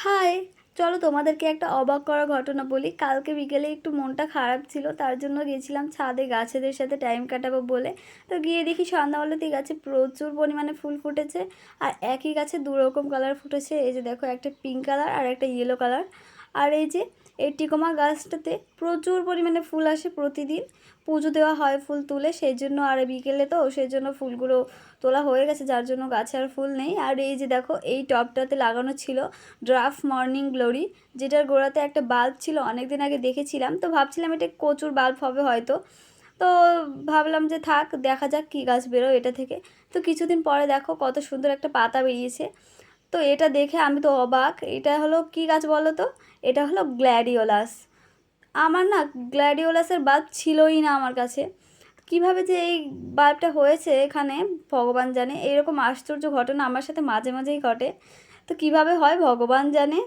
High, চলো তোমাদেরকে একটা অবাক করা ঘটনা বলি। কালকে বিকেলে একটু মনটা খারাপ ছিল, তার জন্য গিয়েছিলাম ছাদে গাছেদের সাথে টাইম কাটাবো বলে। তো গিয়ে দেখি সন্ধ্যাবেলাতেই গাছে প্রচুর পরিমাণে ফুল ফুটেছে। আর একই গাছে দু রকম কালার ফুটেছে। এই যে দেখো, একটা পিঙ্ক কালার আর একটা ইয়েলো কালার। আর এই যে এই টিকোমা গাছটাতে প্রচুর পরিমাণে ফুল আসে প্রতিদিন। পুজো দেওয়া হয় ফুল তুলে, সেই জন্য। আর বিকেলে তো সেই জন্য ফুলগুলো তোলা হয়ে গেছে, যার জন্য গাছে আর ফুল নেই। আর এই যে দেখো, এই টবটাতে লাগানো ছিল ড্রাফট মর্নিং গ্লোরি, যেটার গোড়াতে একটা বাল্ব ছিল। অনেক দিন আগে দেখেছিলাম, তো ভাবছিলাম এটা কচুর বাল্ব হবে হয়তো। তো ভাবলাম যে থাক, দেখা যাক কী গাছ বেরোয় এটা থেকে। তো কিছুদিন পরে দেখো কত সুন্দর একটা পাতা বেরিয়েছে। তো এটা দেখে আমি তো অবাক। এটা হলো কী গাছ বলো তো? এটা হলো গ্ল্যাডিওলাস। আমার না গ্ল্যাডিওলাসের বাল্ব ছিলই না আমার কাছে। কিভাবে যে এই বাল্বটা হয়েছে এখানে ভগবান জানে। এরকম আশ্চর্য ঘটনা আমার সাথে মাঝে মাঝেই ঘটে। তো কিভাবে হয় ভগবান জানে।